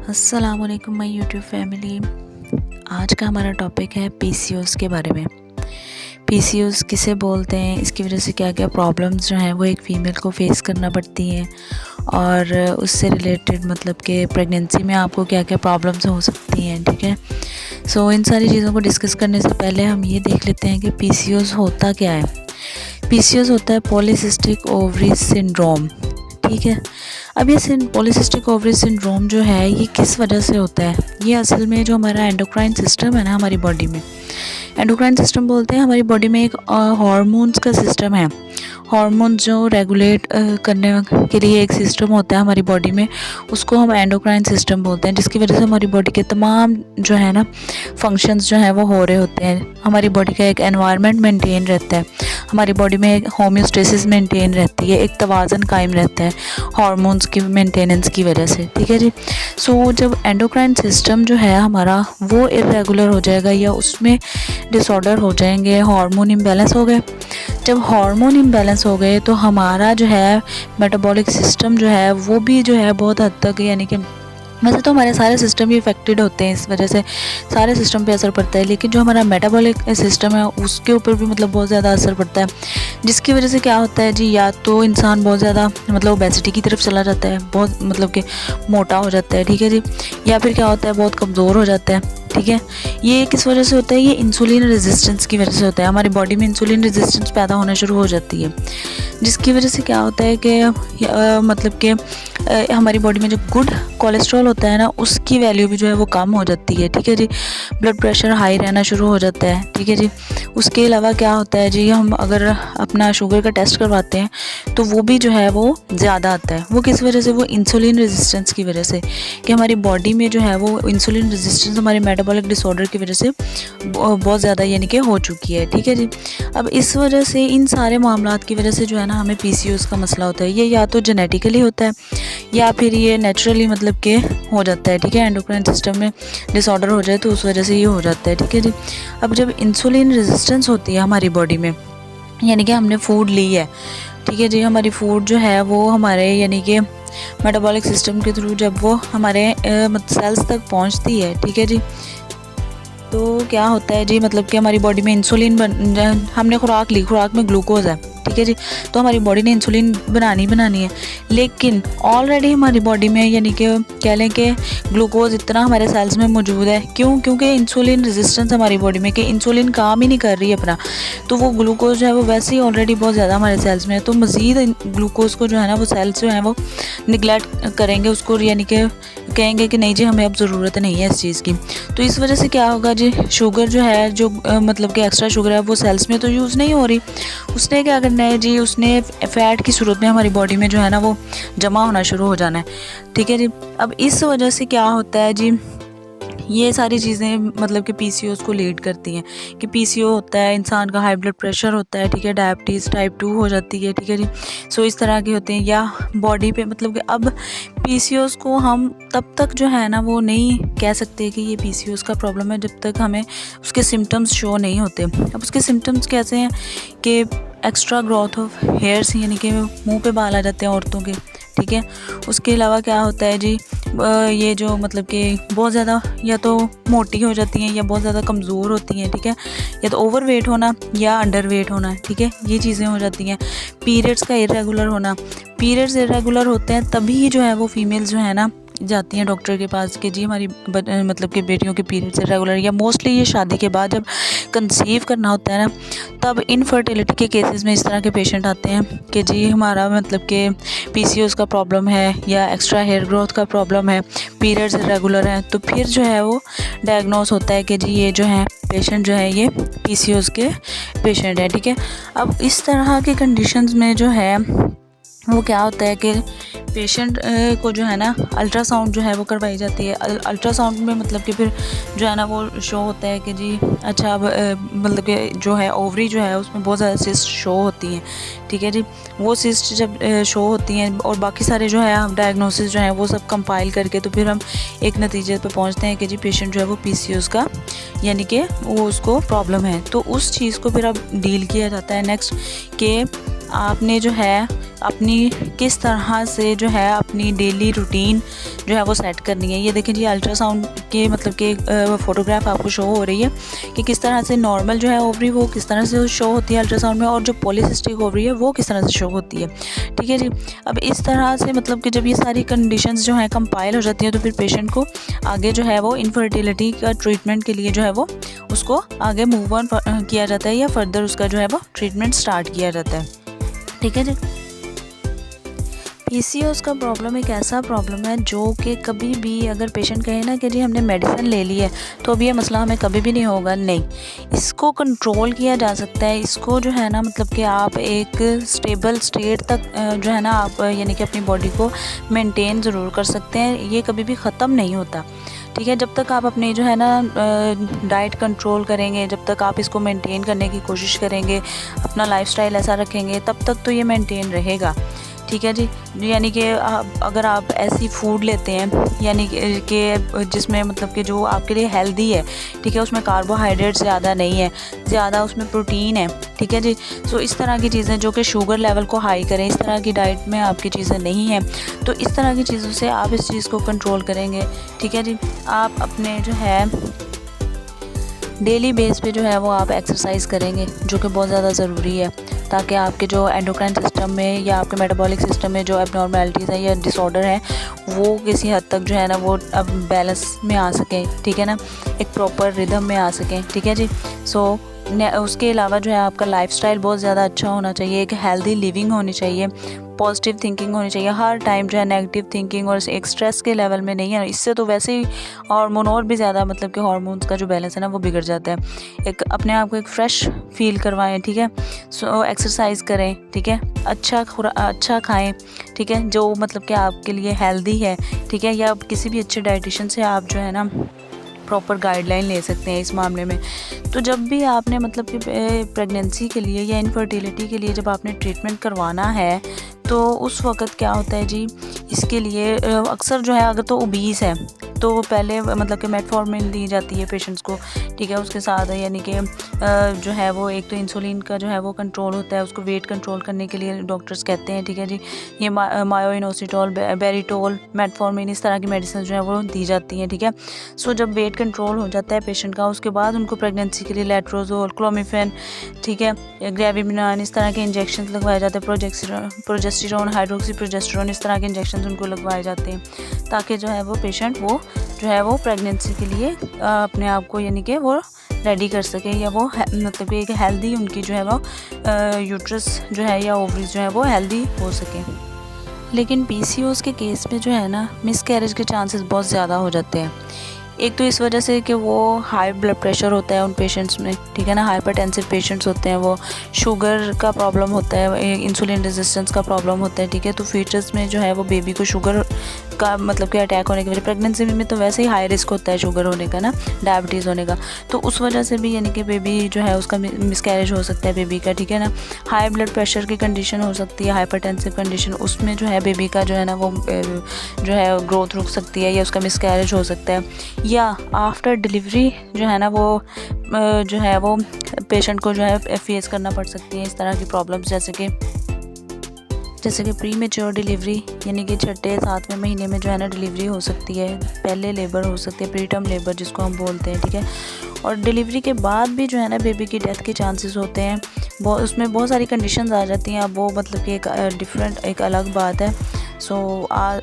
अस्सलाम वालेकुम my YouTube family. आज का हमारा टॉपिक है पीसीओएस के बारे में। पीसीओएस किसे बोलते हैं, इसकी वजह से क्या क्या प्रॉब्लम्स जो हैं वो एक फ़ीमेल को फेस करना पड़ती हैं और उससे रिलेटेड मतलब कि प्रेगनेंसी में आपको क्या क्या प्रॉब्लम्स हो सकती हैं। ठीक है, सो इन सारी चीज़ों को डिस्कस करने से पहले हम ये देख लेते हैं कि पीसीओएस होता क्या है। पीसीओएस होता है पॉलीसिस्टिक ओवरी सिंड्रोम। ठीक है, अब ये पॉलीसिस्टिक ओवरी सिंड्रोम जो है ये किस वजह से होता है। ये असल में जो हमारा एंडोक्राइन सिस्टम है ना हमारी बॉडी में, एंडोक्राइन सिस्टम बोलते हैं हमारी बॉडी में एक हार्मोन्स का सिस्टम है। हार्मोन्स जो रेगुलेट करने के लिए एक सिस्टम होता है हमारी बॉडी में, उसको हम एंडोक्राइन सिस्टम बोलते हैं, जिसकी वजह से हमारी बॉडी के तमाम जो है ना फंक्शंस जो हैं वो हो रहे होते हैं। हमारी बॉडी का एक एनवायरनमेंट मेंटेन रहता है, हमारी बॉडी में एक होम्योस्टेसिस मेंटेन रहती है, एक तवाज़न कायम रहता है हार्मोन्स की मेंटेनेंस की वजह से। ठीक है जी, सो जब एंडोक्राइन सिस्टम जो है हमारा वो इरेगुलर हो जाएगा या उसमें डिसऑर्डर हो जाएंगे, हार्मोन इम्बैलेंस हो गए। जब हार्मोन इम्बैलेंस हो गए तो हमारा जो है मेटाबॉलिक सिस्टम जो है वो भी जो है बहुत हद तक, यानी कि वैसे तो हमारे सारे सिस्टम ही इफेक्टेड होते हैं, इस वजह से सारे सिस्टम पे असर पड़ता है, लेकिन जो हमारा मेटाबॉलिक सिस्टम है उसके ऊपर भी मतलब बहुत ज़्यादा असर पड़ता है, जिसकी वजह से क्या होता है जी, या तो इंसान बहुत ज़्यादा मतलब ओबेसिटी की तरफ चला जाता है, बहुत मतलब कि मोटा हो जाता है। ठीक है जी, या फिर क्या होता है बहुत कमज़ोर हो जाता है। ठीक है, ये किस वजह से होता है, ये इंसुलिन रेजिस्टेंस की वजह से होता है। हमारी बॉडी में इंसुलिन रेजिस्टेंस पैदा होना शुरू हो जाती है, जिसकी वजह से क्या होता है कि मतलब कि हमारी बॉडी में जो गुड कोलेस्ट्रॉल होता है ना उसकी वैल्यू भी जो है वो कम हो जाती है। ठीक है जी, ब्लड प्रेशर हाई रहना शुरू हो जाता है। ठीक है जी, उसके अलावा क्या होता है जी, हम अगर अपना शुगर का टेस्ट करवाते हैं तो वो भी जो है वो ज़्यादा आता है। वो किस वजह से, वो इंसुलिन रेजिस्टेंस की वजह से, कि हमारी बॉडी में जो है वो इंसुलिन रेजिस्टेंस हमारे मेटाबॉलिक डिसऑर्डर की वजह से बहुत ज़्यादा यानी कि हो चुकी है। ठीक है जी, अब इस वजह से इन सारे मामलात की वजह से जो है ना हमें पीसीओएस का मसला होता है। ये या तो जेनेटिकली होता है या फिर ये नेचुरली मतलब कि हो जाता है। ठीक है, एंडोक्राइन सिस्टम में डिसऑर्डर हो जाए तो उस वजह से ये हो जाता है। ठीक है जी, अब जब इंसुलिन रेजिस्टेंस होती है हमारी बॉडी में, यानी कि हमने फूड ली है, ठीक है जी, हमारी फूड जो है वो हमारे यानी कि मेटाबॉलिक सिस्टम के थ्रू जब वो हमारे सेल्स तक पहुंचती है, ठीक है जी, तो क्या होता है जी, मतलब कि हमारी बॉडी में इंसुलिन हमने खुराक ली, खुराक में ग्लूकोज है। ठीक है जी, तो हमारी बॉडी ने इंसुलिन बनानी है, लेकिन ऑलरेडी हमारी बॉडी में यानी कि कह लें कि ग्लूकोज इतना हमारे सेल्स में मौजूद है। क्यों? क्योंकि इंसुलिन रेजिस्टेंस हमारी बॉडी में, कि इंसुलिन काम ही नहीं कर रही है अपना, तो वो ग्लूकोज जो है वो वैसे ही ऑलरेडी बहुत ज़्यादा हमारे सेल्स में है, तो मज़ीद ग्लूकोज को जो है ना वो सेल्स जो है वो निगलेक्ट करेंगे उसको, यानी कि कहेंगे कि नहीं जी हमें अब ज़रूरत नहीं है इस चीज़ की। तो इस वजह से क्या होगा जी, शुगर जो है जो मतलब कि एक्स्ट्रा शुगर है वो सेल्स में तो यूज़ नहीं हो रही, उसने क्या करना है जी, उसने फैट की सूरत में हमारी बॉडी में जो है ना वो जमा होना शुरू हो जाना है। ठीक है जी, अब इस वजह से क्या होता है जी, ये सारी चीज़ें मतलब कि पीसीओएस को लीड करती हैं, कि पीसीओ होता है, इंसान का हाई ब्लड प्रेशर होता है, ठीक है, डायबिटीज़ टाइप 2 हो जाती है। ठीक है जी, सो इस तरह के होते हैं, या बॉडी पे मतलब कि अब पीसीओएस को हम तब तक जो है ना वो नहीं कह सकते कि ये पीसीओएस का प्रॉब्लम है जब तक हमें उसके सिम्टम्स शो नहीं होते। अब उसके सिम्टम्स कैसे हैं कि एक्स्ट्रा ग्रोथ ऑफ हेयर्स, यानी कि मुँह पे बाल आ जाते हैं औरतों के। ठीक है, उसके अलावा क्या होता है जी, ये जो मतलब कि बहुत ज़्यादा या तो मोटी हो जाती हैं या बहुत ज़्यादा कमज़ोर होती हैं। ठीक है, या तो ओवर वेट होना या अंडर वेट होना। ठीक है, ये चीज़ें हो जाती हैं। पीरियड्स का इरेगुलर होना, पीरियड्स इरेगुलर होते हैं तभी जो है वो फीमेल्स जो है ना जाती हैं डॉक्टर के पास कि जी हमारी मतलब कि बेटियों के पीरियड्स इरेगुलर, या मोस्टली ये शादी के बाद जब कंसीव करना होता है ना तब इनफर्टिलिटी के केसेस में इस तरह के पेशेंट आते हैं कि जी हमारा मतलब कि पीसीओएस का प्रॉब्लम है या एक्स्ट्रा हेयर ग्रोथ का प्रॉब्लम है, पीरियड्स इरेगुलर हैं, तो फिर जो है वो डायग्नोस होता है कि जी ये जो है पेशेंट जो है ये पीसीओएस के पेशेंट है। ठीक है, अब इस तरह की कंडीशंस में जो है वो क्या होता है कि पेशेंट को जो है ना अल्ट्रासाउंड जो है वो करवाई जाती है। अल्ट्रासाउंड में मतलब कि फिर जो है ना वो शो होता है कि जी अच्छा अब मतलब कि जो है ओवरी जो है उसमें बहुत ज़्यादा सिस्ट शो होती हैं। ठीक है जी, वो सिस्ट जब शो होती हैं और बाकी सारे जो है हम डायग्नोसिस जो है वो सब कंपाइल करके तो फिर हम एक नतीजे पे पहुंचते हैं कि जी पेशेंट जो है वो पीसीओएस का यानी कि वो उसको प्रॉब्लम है। तो उस चीज़ को फिर अब डील किया जाता है नेक्स्ट, कि आपने जो है अपनी किस तरह से जो है अपनी डेली रूटीन जो है वो सेट करनी है। ये देखें जी अल्ट्रासाउंड के मतलब कि फ़ोटोग्राफ आपको शो हो रही है कि किस तरह से नॉर्मल जो है ओवरी वो किस तरह से शो होती है अल्ट्रासाउंड में, और जो पॉलीसिस्टिक ओवरी है वो किस तरह से शो होती है। ठीक है जी। अब इस तरह से मतलब कि जब ये सारी कंडीशंस जो हैं कंपाइल हो जाती हैं तो फिर पेशेंट को आगे जो है वो इनफर्टिलिटी का ट्रीटमेंट के लिए जो है वो उसको आगे मूव ऑन किया जाता है या फर्दर उसका जो है वो ट्रीटमेंट स्टार्ट किया जाता है। ठीक है जी। पीसीओएस का प्रॉब्लम एक ऐसा प्रॉब्लम है जो कि कभी भी अगर पेशेंट कहे ना कि जी हमने मेडिसिन ले ली है तो अब ये मसला हमें कभी भी नहीं होगा, नहीं, इसको कंट्रोल किया जा सकता है। इसको जो है ना मतलब कि आप एक स्टेबल स्टेट तक जो है ना आप यानी कि अपनी बॉडी को मेंटेन ज़रूर कर सकते हैं, ये कभी भी ख़त्म नहीं होता। ठीक है, जब तक आप अपने जो है ना डाइट कंट्रोल करेंगे, जब तक आप इसको मेंटेन करने की कोशिश करेंगे, अपना लाइफस्टाइल ऐसा रखेंगे, तब तक तो ये मेंटेन रहेगा। ठीक है जी। यानी कि अगर आप ऐसी फूड लेते हैं यानी कि जिसमें मतलब कि जो आपके लिए हेल्दी है, ठीक है, उसमें कार्बोहाइड्रेट ज़्यादा नहीं है, ज़्यादा उसमें प्रोटीन है, ठीक है जी। सो इस तरह की चीज़ें जो कि शुगर लेवल को हाई करें, इस तरह की डाइट में आपकी चीज़ें नहीं हैं, तो इस तरह की चीज़ों से आप इस चीज़ को कंट्रोल करेंगे। ठीक है जी। आप अपने जो है डेली बेस पे जो है वो आप एक्सरसाइज करेंगे जो कि बहुत ज़्यादा ज़रूरी है, ताकि आपके जो एंडोक्राइन सिस्टम में या आपके मेटाबॉलिक सिस्टम में जो एबनॉर्मेलिटीज़ हैं या डिसऑर्डर हैं वो किसी हद तक जो है ना वो अब बैलेंस में आ सकें। ठीक है ना, एक प्रॉपर रिदम में आ सकें। ठीक है जी। सो उसके अलावा जो है आपका लाइफस्टाइल बहुत ज़्यादा अच्छा होना चाहिए, एक हेल्दी लिविंग होनी चाहिए, पॉजिटिव थिंकिंग होनी चाहिए। हर टाइम जो है नेगेटिव थिंकिंग और एक स्ट्रेस के लेवल में नहीं है, इससे तो वैसे ही हार्मोन और भी ज़्यादा मतलब कि हार्मोन्स का जो बैलेंस है ना वो बिगड़ जाता है। एक अपने आप को एक फ़्रेश फील करवाएं। ठीक है। सो एक्सरसाइज करें। ठीक है। अच्छा खाएं। ठीक है, जो मतलब कि आपके लिए हेल्दी है। ठीक है, या किसी भी अच्छे डाइटिशियन से आप जो है ना प्रॉपर गाइडलाइन ले सकते हैं इस मामले में। तो जब भी आपने मतलब कि प्रेगनेंसी के लिए या इनफर्टिलिटी के लिए जब आपने ट्रीटमेंट करवाना है तो उस वक़्त क्या होता है जी, इसके लिए अक्सर जो है अगर तो ओबीस है तो पहले मतलब कि मेटफॉर्मिन दी जाती है पेशेंट्स को। ठीक है, उसके साथ यानी कि जो है वो एक तो इंसुलिन का जो है वो कंट्रोल होता है, उसको वेट कंट्रोल करने के लिए डॉक्टर्स कहते हैं। ठीक है जी, ये मायोइनोसिटोल, बेरिटोल, मेटफॉर्मिन, इस तरह की मेडिसिन जो है वो दी जाती हैं। ठीक है। सो जब वेट कंट्रोल हो जाता है पेशेंट का, उसके बाद उनको प्रेगनेंसी के लिए लेट्रोजोल, क्लोमिफेन, ठीक है, ग्रेविमिनान, इस तरह के इंजेक्शन लगवाए जाते हैं। प्रोजेस्टेरोन, हाइड्रोक्सी प्रोजेस्टेरोन, इस तरह के इंजेक्शन उनको लगवाए जाते हैं, ताकि जो है वो पेशेंट वो जो है वो प्रेगनेंसी के लिए अपने आप को यानी कि वो रेडी कर सके, या वो मतलब कि एक हेल्दी उनकी जो है वो यूट्रस जो है या ओवरीज जो है वो हेल्दी हो सके। लेकिन पीसीओएस के केस में जो है ना मिसकैरेज के चांसेस बहुत ज़्यादा हो जाते हैं। एक तो इस वजह से कि वो हाई ब्लड प्रेशर होता है उन पेशेंट्स में। ठीक है ना, हाइपरटेंसिव पेशेंट्स होते हैं, वो शुगर का प्रॉब्लम होता है, इंसुलिन रेजिस्टेंस का प्रॉब्लम होता है। ठीक है, तो फीटस में जो है वो बेबी को शुगर का मतलब कि अटैक होने की वजह, प्रेगनेंसी में तो वैसे ही हाई रिस्क होता है शुगर होने का ना, डायबिटीज़ होने का, तो उस वजह से भी यानी कि बेबी जो है उसका मिसकैरेज हो सकता है बेबी का। ठीक है ना, हाई ब्लड प्रेशर की कंडीशन हो सकती है, हाइपरटेंसिव कंडीशन, उसमें जो है बेबी का जो है ना वो जो है ग्रोथ रुक सकती है या उसका मिसकैरेज हो सकता है। या आफ्टर डिलीवरी जो है ना वो जो है वो पेशेंट को जो है फेस करना पड़ सकती है इस तरह की प्रॉब्लम्स, जैसे कि प्री मेच्योर डिलीवरी यानी कि 6-7वें महीने में जो है ना डिलीवरी हो सकती है, पहले लेबर हो सकती है, प्री टर्म लेबर जिसको हम बोलते हैं। ठीक है, और डिलीवरी के बाद भी जो है ना बेबी की डेथ के चांसेस होते हैं, उसमें बहुत सारी कंडीशंस आ जाती हैं। अब वो मतलब कि एक डिफरेंट एक अलग बात है। सो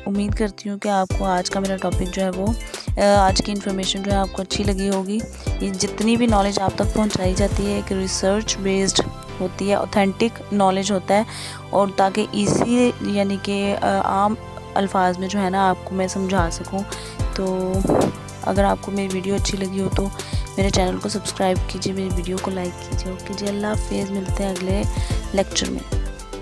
उम्मीद करती हूँ कि आपको आज का मेरा टॉपिक जो है वो आज की इन्फॉर्मेशन जो है आपको अच्छी लगी होगी। ये जितनी भी नॉलेज आप तक पहुँचाई जाती है एक रिसर्च बेस्ड होती है, ऑथेंटिक नॉलेज होता है, और ताकि इजी यानी कि आम अल्फाज में जो है ना आपको मैं समझा सकूं। तो अगर आपको मेरी वीडियो अच्छी लगी हो तो मेरे चैनल को सब्सक्राइब कीजिए, मेरी वीडियो को लाइक कीजिए। ओके जी, अल्लाह हाफ़िज़, मिलते हैं अगले लेक्चर में।